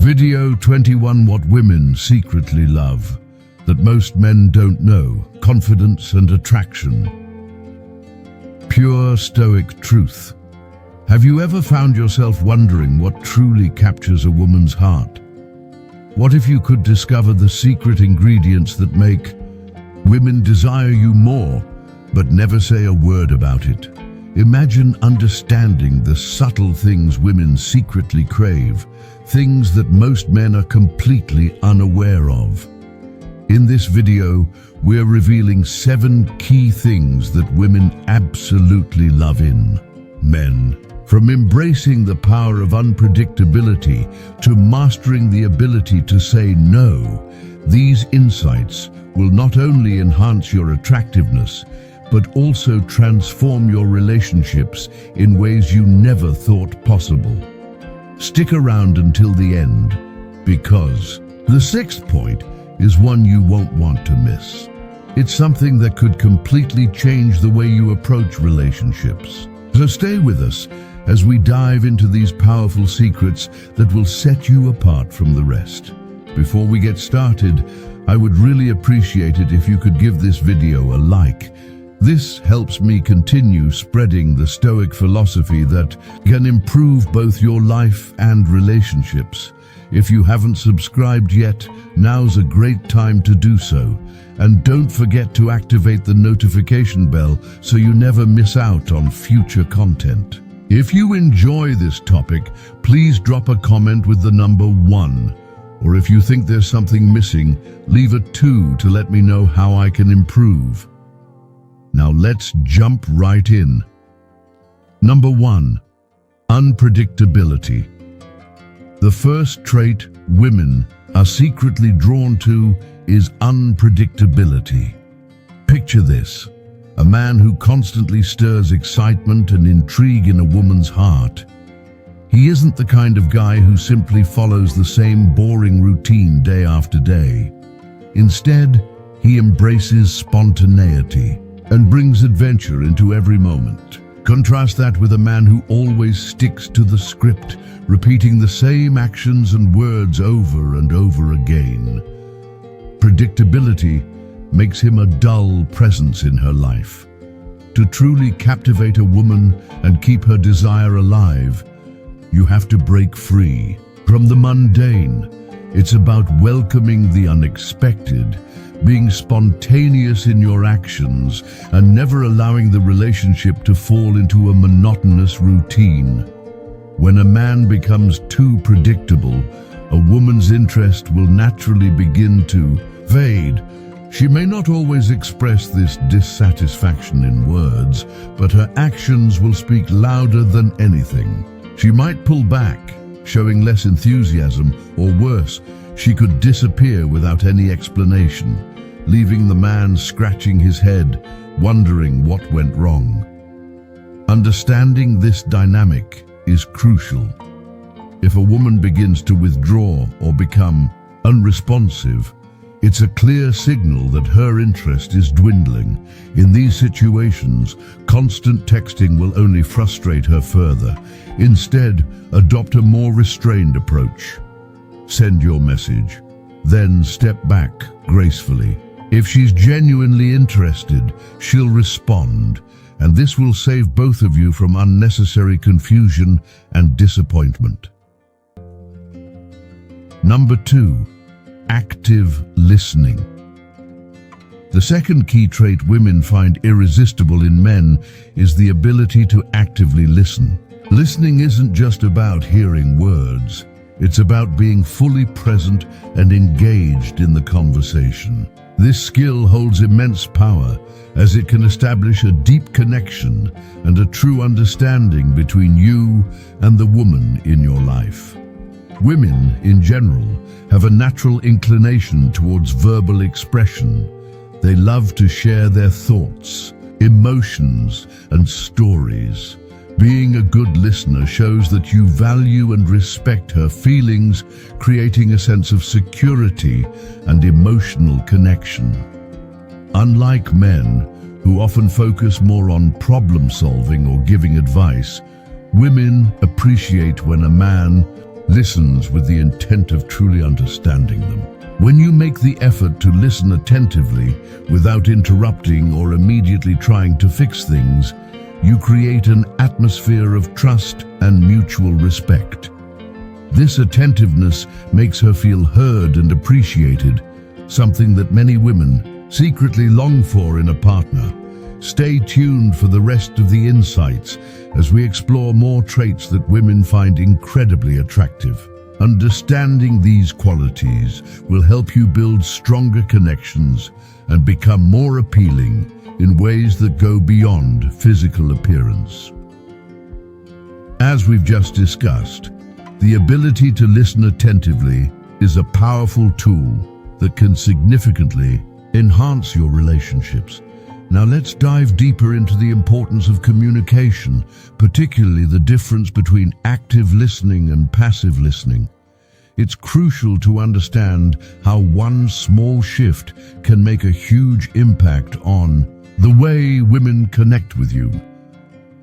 Video 21: What women secretly love that most men don't know. Confidence and attraction. Pure Stoic truth. Have you ever found yourself wondering what truly captures a woman's heart? What if you could discover the secret ingredients that make women desire you more, but never say a word about it? Imagine understanding the subtle things women secretly crave, things that most men are completely unaware of. In this video, we're revealing 7 key things that women absolutely love in men. From embracing the power of unpredictability to mastering the ability to say no, these insights will not only enhance your attractiveness, but also transform your relationships in ways you never thought possible. Stick around until the end, because the 6th point is one you won't want to miss. It's something that could completely change the way you approach relationships. So stay with us as we dive into these powerful secrets that will set you apart from the rest. Before we get started, I would really appreciate it if you could give this video a like. This helps me continue spreading the Stoic philosophy that can improve both your life and relationships. If you haven't subscribed yet, now's a great time to do so. And don't forget to activate the notification bell so you never miss out on future content. If you enjoy this topic, please drop a comment with the number 1. Or if you think there's something missing, leave a 2 to let me know how I can improve. Now let's jump right in. Number 1. Unpredictability. The first trait women are secretly drawn to is unpredictability. Picture this: a man who constantly stirs excitement and intrigue in a woman's heart. He isn't the kind of guy who simply follows the same boring routine day after day. Instead, he embraces spontaneity and brings adventure into every moment. Contrast that with a man who always sticks to the script, repeating the same actions and words over and over again. Predictability makes him a dull presence in her life. To truly captivate a woman and keep her desire alive, you have to break free from the mundane. It's about welcoming the unexpected, being spontaneous in your actions, and never allowing the relationship to fall into a monotonous routine. When a man becomes too predictable, a woman's interest will naturally begin to fade. She may not always express this dissatisfaction in words, but her actions will speak louder than anything. She might pull back, showing less enthusiasm, or worse, she could disappear without any explanation, leaving the man scratching his head, wondering what went wrong. Understanding this dynamic is crucial. If a woman begins to withdraw or become unresponsive, it's a clear signal that her interest is dwindling. In these situations, constant texting will only frustrate her further. Instead, adopt a more restrained approach. Send your message, then step back gracefully. If she's genuinely interested, she'll respond, and this will save both of you from unnecessary confusion and disappointment. Number 2. Active listening. The second key trait women find irresistible in men is the ability to actively listen. Listening isn't just about hearing words. It's about being fully present and engaged in the conversation. This skill holds immense power, as it can establish a deep connection and a true understanding between you and the woman in your life. Women, in general, have a natural inclination towards verbal expression. They love to share their thoughts, emotions, and stories. Being a good listener shows that you value and respect her feelings, creating a sense of security and emotional connection. Unlike men, who often focus more on problem solving or giving advice, women appreciate when a man listens with the intent of truly understanding them. When you make the effort to listen attentively without interrupting or immediately trying to fix things, you create an atmosphere of trust and mutual respect. This attentiveness makes her feel heard and appreciated, something that many women secretly long for in a partner. Stay tuned for the rest of the insights as we explore more traits that women find incredibly attractive. Understanding these qualities will help you build stronger connections and become more appealing in ways that go beyond physical appearance. As we've just discussed, the ability to listen attentively is a powerful tool that can significantly enhance your relationships. Now let's dive deeper into the importance of communication, particularly the difference between active listening and passive listening. It's crucial to understand how one small shift can make a huge impact on the way women connect with you.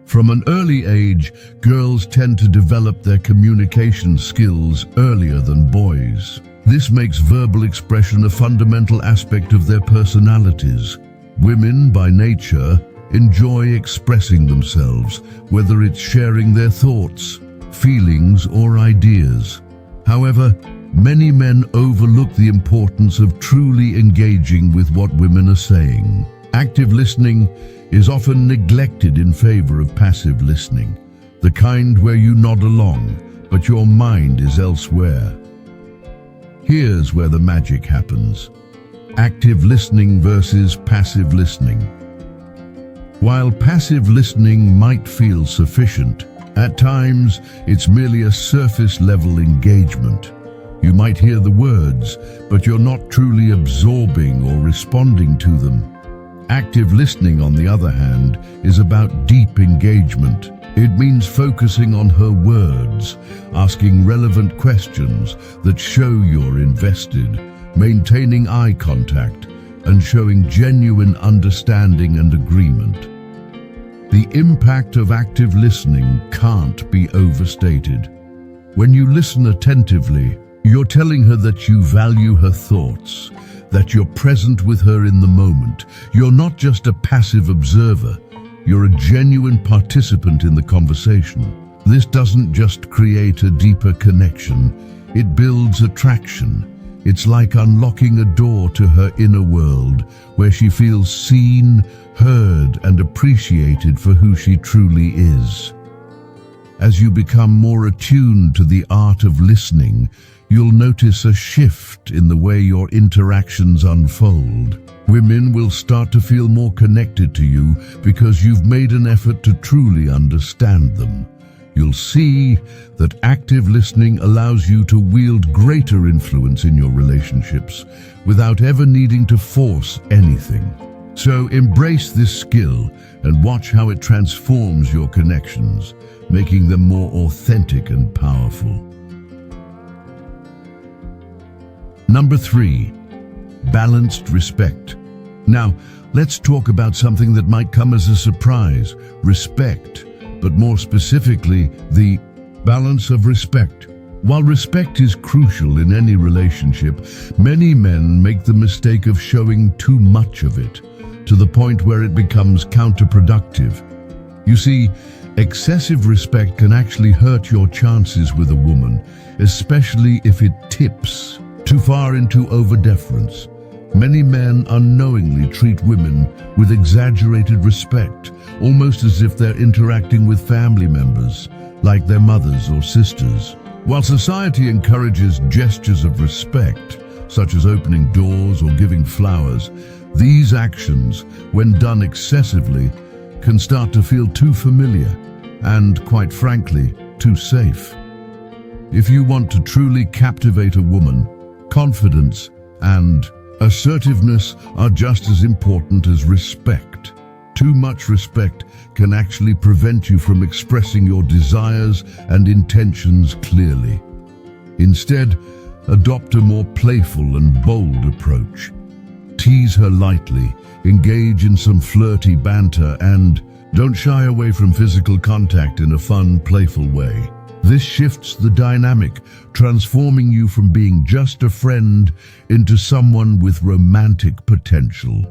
From an early age, girls tend to develop their communication skills earlier than boys. This makes verbal expression a fundamental aspect of their personalities. Women, by nature, enjoy expressing themselves, whether it's sharing their thoughts, feelings, or ideas. However, many men overlook the importance of truly engaging with what women are saying. Active listening is often neglected in favor of passive listening, the kind where you nod along, but your mind is elsewhere. Here's where the magic happens. Active listening versus passive listening. While passive listening might feel sufficient, at times it's merely a surface-level engagement. You might hear the words, but you're not truly absorbing or responding to them. Active listening, on the other hand, is about deep engagement. It means focusing on her words, asking relevant questions that show you're invested, maintaining eye contact, and showing genuine understanding and agreement. The impact of active listening can't be overstated. When you listen attentively, you're telling her that you value her thoughts, that you're present with her in the moment. You're not just a passive observer, you're a genuine participant in the conversation. This doesn't just create a deeper connection, it builds attraction. It's like unlocking a door to her inner world, where she feels seen, heard, and appreciated for who she truly is. As you become more attuned to the art of listening, you'll notice a shift in the way your interactions unfold. Women will start to feel more connected to you because you've made an effort to truly understand them. You'll see that active listening allows you to wield greater influence in your relationships without ever needing to force anything. So embrace this skill and watch how it transforms your connections, making them more authentic and powerful. Number 3, balanced respect. Now, let's talk about something that might come as a surprise: respect, but more specifically, the balance of respect. While respect is crucial in any relationship, many men make the mistake of showing too much of it, to the point where it becomes counterproductive. You see, excessive respect can actually hurt your chances with a woman, especially if it tips too far into over-deference. Many men unknowingly treat women with exaggerated respect, almost as if they're interacting with family members, like their mothers or sisters. While society encourages gestures of respect, such as opening doors or giving flowers, these actions, when done excessively, can start to feel too familiar and, quite frankly, too safe. If you want to truly captivate a woman, confidence and assertiveness are just as important as respect. Too much respect can actually prevent you from expressing your desires and intentions clearly. Instead, adopt a more playful and bold approach. Tease her lightly, engage in some flirty banter, and don't shy away from physical contact in a fun, playful way. This shifts the dynamic, transforming you from being just a friend into someone with romantic potential.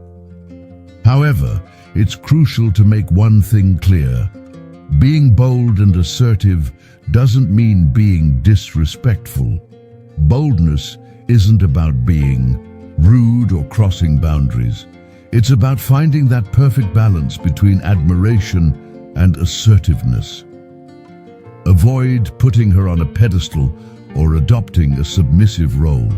However, it's crucial to make one thing clear. Being bold and assertive doesn't mean being disrespectful. Boldness isn't about being rude or crossing boundaries. It's about finding that perfect balance between admiration and assertiveness. Avoid putting her on a pedestal or adopting a submissive role.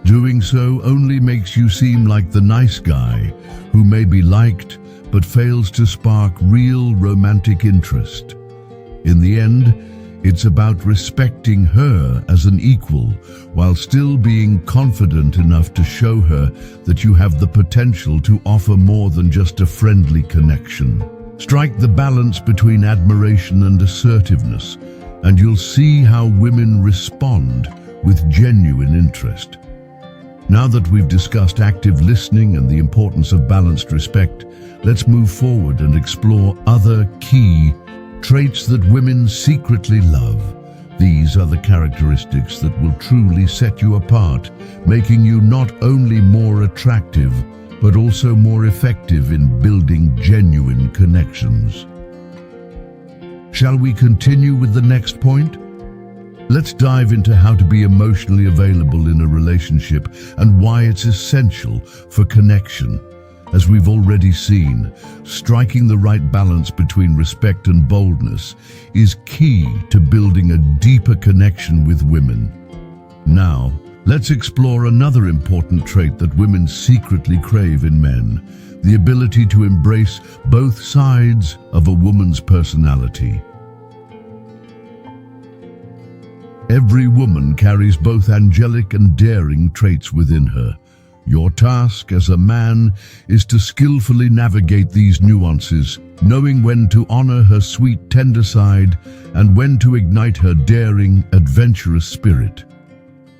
Doing so only makes you seem like the nice guy who may be liked but fails to spark real romantic interest. In the end, it's about respecting her as an equal while still being confident enough to show her that you have the potential to offer more than just a friendly connection. Strike the balance between admiration and assertiveness, and you'll see how women respond with genuine interest. Now that we've discussed active listening and the importance of balanced respect, let's move forward and explore other key traits that women secretly love. These are the characteristics that will truly set you apart, making you not only more attractive, but also more effective in building genuine connections. Shall we continue with the next point? Let's dive into how to be emotionally available in a relationship and why it's essential for connection. As we've already seen, striking the right balance between respect and boldness is key to building a deeper connection with women. Now, let's explore another important trait that women secretly crave in men: the ability to embrace both sides of a woman's personality. Every woman carries both angelic and daring traits within her. Your task as a man is to skillfully navigate these nuances, knowing when to honor her sweet, tender side and when to ignite her daring, adventurous spirit.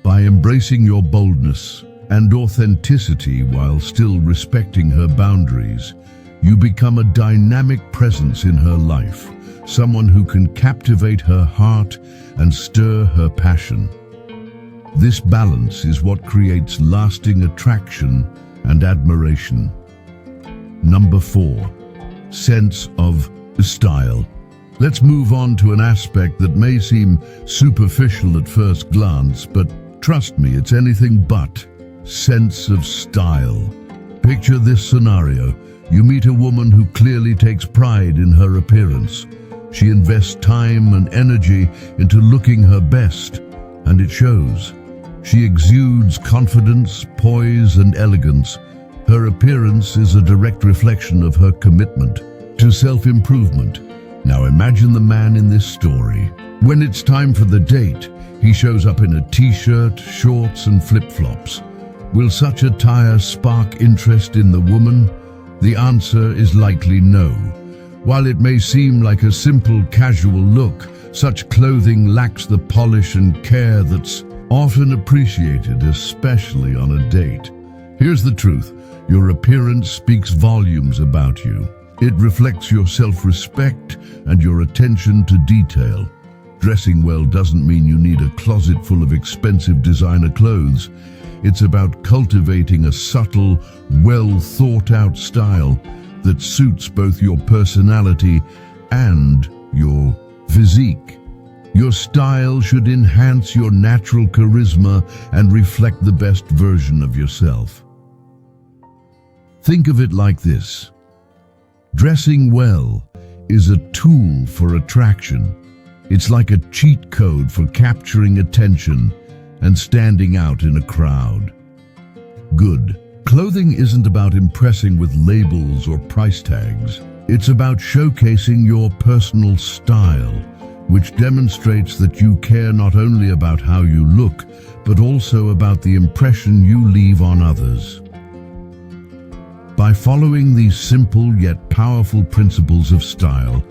By embracing your boldness and authenticity while still respecting her boundaries, you become a dynamic presence in her life, someone who can captivate her heart and stir her passion. This balance is what creates lasting attraction and admiration. Number 4, sense of style. Let's move on to an aspect that may seem superficial at first glance, but trust me, it's anything but. Sense of style. Picture this scenario. You meet a woman who clearly takes pride in her appearance. She invests time and energy into looking her best, and it shows. She exudes confidence, poise, and elegance. Her appearance is a direct reflection of her commitment to self-improvement. Now imagine the man in this story. When it's time for the date, he shows up in a t-shirt, shorts, and flip-flops. Will such attire spark interest in the woman? The answer is likely no. While it may seem like a simple, casual look, such clothing lacks the polish and care that's often appreciated, especially on a date. Here's the truth. Your appearance speaks volumes about you. It reflects your self-respect and your attention to detail. Dressing well doesn't mean you need a closet full of expensive designer clothes. It's about cultivating a subtle, well-thought-out style that suits both your personality and your physique. Your style should enhance your natural charisma and reflect the best version of yourself. Think of it like this. Dressing well is a tool for attraction. It's like a cheat code for capturing attention and standing out in a crowd. Good. Clothing isn't about impressing with labels or price tags. It's about showcasing your personal style, which demonstrates that you care not only about how you look, but also about the impression you leave on others. By following these simple yet powerful principles of style,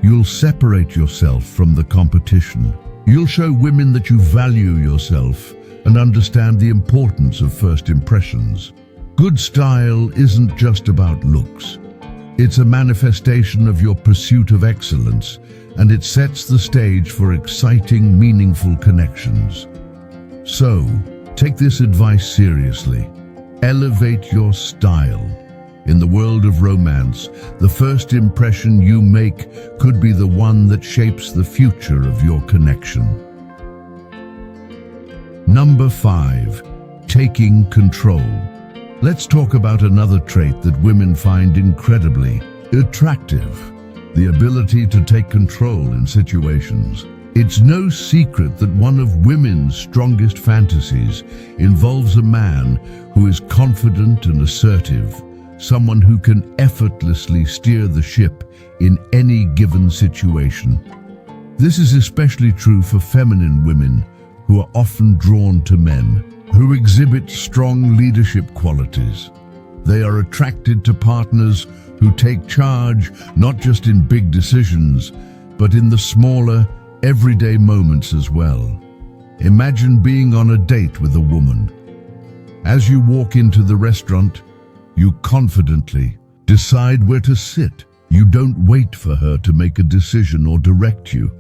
you'll separate yourself from the competition. You'll show women that you value yourself and understand the importance of first impressions. Good style isn't just about looks. It's a manifestation of your pursuit of excellence, and it sets the stage for exciting, meaningful connections. So, take this advice seriously. Elevate your style. In the world of romance, the first impression you make could be the one that shapes the future of your connection. Number 5. Taking control. Let's talk about another trait that women find incredibly attractive: the ability to take control in situations. It's no secret that one of women's strongest fantasies involves a man who is confident and assertive, someone who can effortlessly steer the ship in any given situation. This is especially true for feminine women, who are often drawn to men who exhibit strong leadership qualities. They are attracted to partners who take charge not just in big decisions, but in the smaller, everyday moments as well. Imagine being on a date with a woman. As you walk into the restaurant, you confidently decide where to sit. You don't wait for her to make a decision or direct you.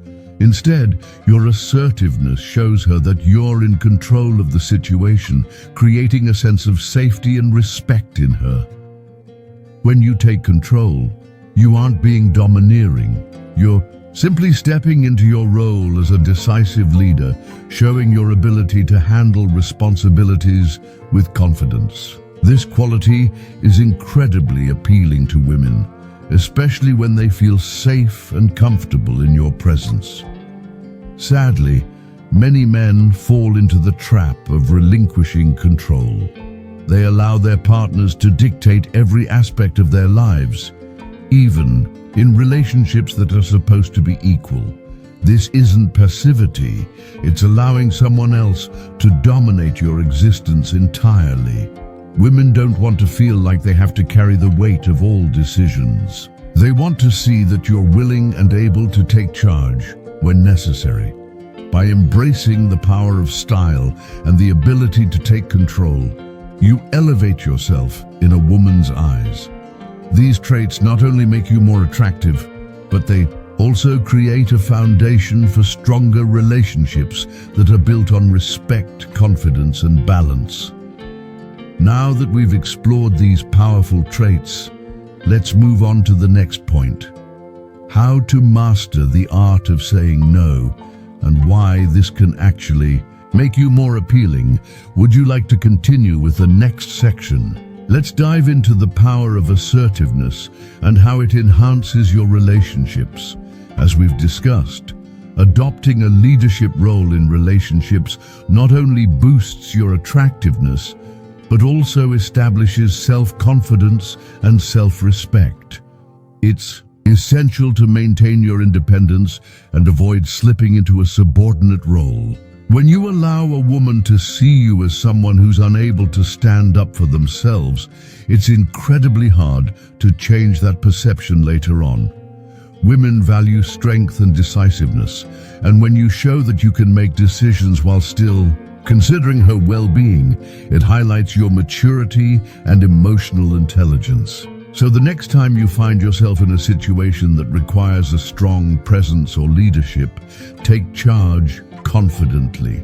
Instead, your assertiveness shows her that you're in control of the situation, creating a sense of safety and respect in her. When you take control, you aren't being domineering. You're simply stepping into your role as a decisive leader, showing your ability to handle responsibilities with confidence. This quality is incredibly appealing to women, especially when they feel safe and comfortable in your presence. Sadly, many men fall into the trap of relinquishing control. They allow their partners to dictate every aspect of their lives, even in relationships that are supposed to be equal. This isn't passivity, it's allowing someone else to dominate your existence entirely. Women don't want to feel like they have to carry the weight of all decisions. They want to see that you're willing and able to take charge when necessary. By embracing the power of style and the ability to take control, you elevate yourself in a woman's eyes. These traits not only make you more attractive, but they also create a foundation for stronger relationships that are built on respect, confidence, and balance. Now that we've explored these powerful traits, let's move on to the next point: how to master the art of saying no, and why this can actually make you more appealing. Would you like to continue with the next section? Let's dive into the power of assertiveness and how it enhances your relationships. As we've discussed, adopting a leadership role in relationships not only boosts your attractiveness, but also establishes self-confidence and self-respect. It's essential to maintain your independence and avoid slipping into a subordinate role. When you allow a woman to see you as someone who's unable to stand up for themselves, it's incredibly hard to change that perception later on. Women value strength and decisiveness, and when you show that you can make decisions while still considering her well-being, it highlights your maturity and emotional intelligence. So the next time you find yourself in a situation that requires a strong presence or leadership, take charge confidently.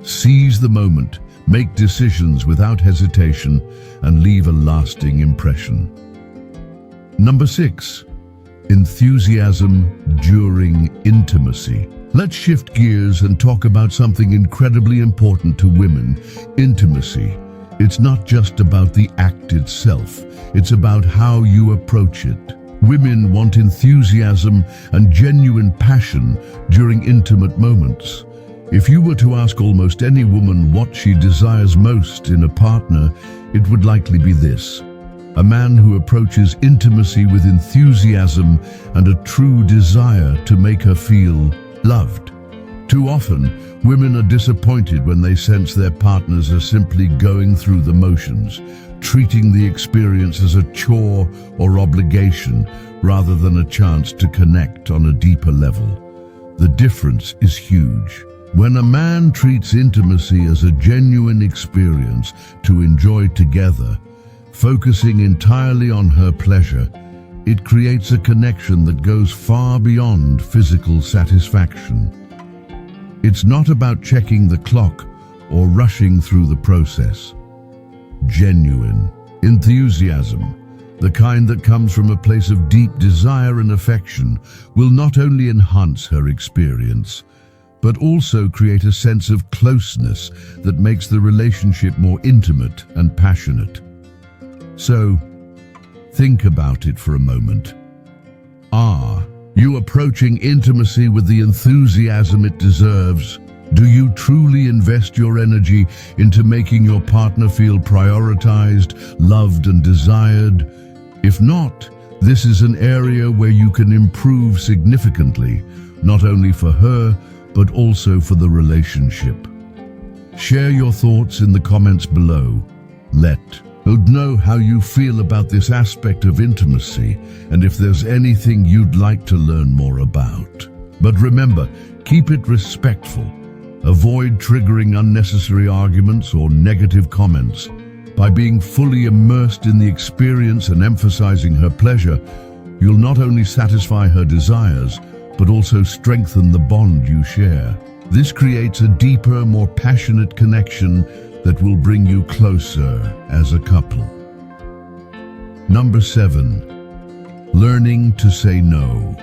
Seize the moment, make decisions without hesitation, and leave a lasting impression. Number 6. Enthusiasm during intimacy. Let's shift gears and talk about something incredibly important to women: intimacy. It's not just about the act itself, it's about how you approach it. Women want enthusiasm and genuine passion during intimate moments. If you were to ask almost any woman what she desires most in a partner, it would likely be this: a man who approaches intimacy with enthusiasm and a true desire to make her feel loved. Too often, women are disappointed when they sense their partners are simply going through the motions, treating the experience as a chore or obligation rather than a chance to connect on a deeper level. The difference is huge. When a man treats intimacy as a genuine experience to enjoy together, focusing entirely on her pleasure, it creates a connection that goes far beyond physical satisfaction. It's not about checking the clock or rushing through the process. Genuine enthusiasm, the kind that comes from a place of deep desire and affection, will not only enhance her experience, but also create a sense of closeness that makes the relationship more intimate and passionate. So, think about it for a moment. Are you approaching intimacy with the enthusiasm it deserves? Do you truly invest your energy into making your partner feel prioritized, loved, and desired? If not, this is an area where you can improve significantly, not only for her, but also for the relationship. Share your thoughts in the comments below. Let us know how you feel about this aspect of intimacy and if there's anything you'd like to learn more about. But remember, keep it respectful. Avoid triggering unnecessary arguments or negative comments. By being fully immersed in the experience and emphasizing her pleasure, you'll not only satisfy her desires, but also strengthen the bond you share. This creates a deeper, more passionate connection that will bring you closer as a couple. Number 7. Learning to say no.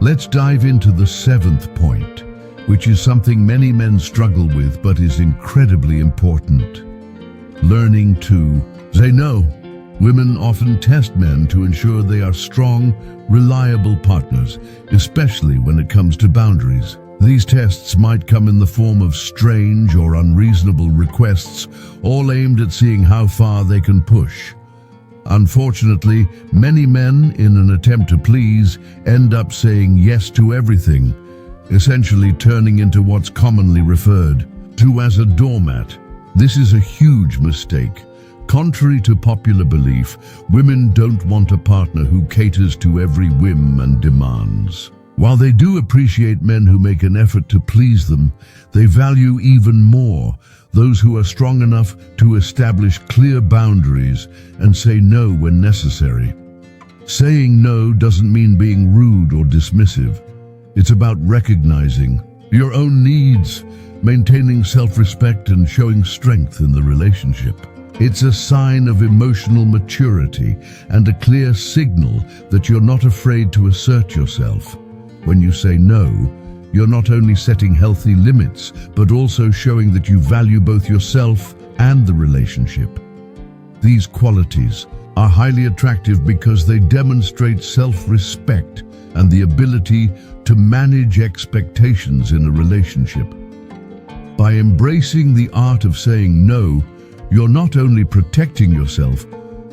Let's dive into the 7th point, which is something many men struggle with but is incredibly important. Learning to say no. Women often test men to ensure they are strong, reliable partners, especially when it comes to boundaries. These tests might come in the form of strange or unreasonable requests, all aimed at seeing how far they can push. Unfortunately, many men, in an attempt to please, end up saying yes to everything, essentially turning into what's commonly referred to as a doormat. This is a huge mistake. Contrary to popular belief, women don't want a partner who caters to every whim and demands. While they do appreciate men who make an effort to please them, they value even more those who are strong enough to establish clear boundaries and say no when necessary. Saying no doesn't mean being rude or dismissive. It's about recognizing your own needs, maintaining self-respect, and showing strength in the relationship. It's a sign of emotional maturity and a clear signal that you're not afraid to assert yourself. When you say no, you're not only setting healthy limits, but also showing that you value both yourself and the relationship. These qualities are highly attractive because they demonstrate self-respect and the ability to manage expectations in a relationship. By embracing the art of saying no, you're not only protecting yourself,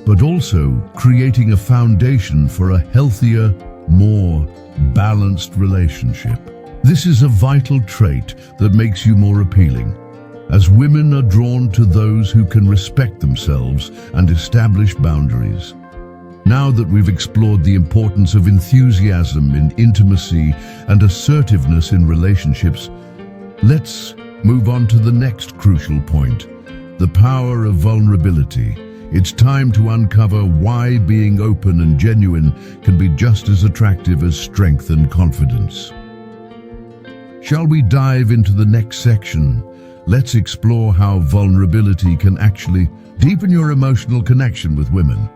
but also creating a foundation for a healthier, more balanced relationship. This is a vital trait that makes you more appealing, as women are drawn to those who can respect themselves and establish boundaries. Now that we've explored the importance of enthusiasm in intimacy and assertiveness in relationships, let's move on to the next crucial point: the power of vulnerability. It's time to uncover why being open and genuine can be just as attractive as strength and confidence. Shall we dive into the next section? Let's explore how vulnerability can actually deepen your emotional connection with women.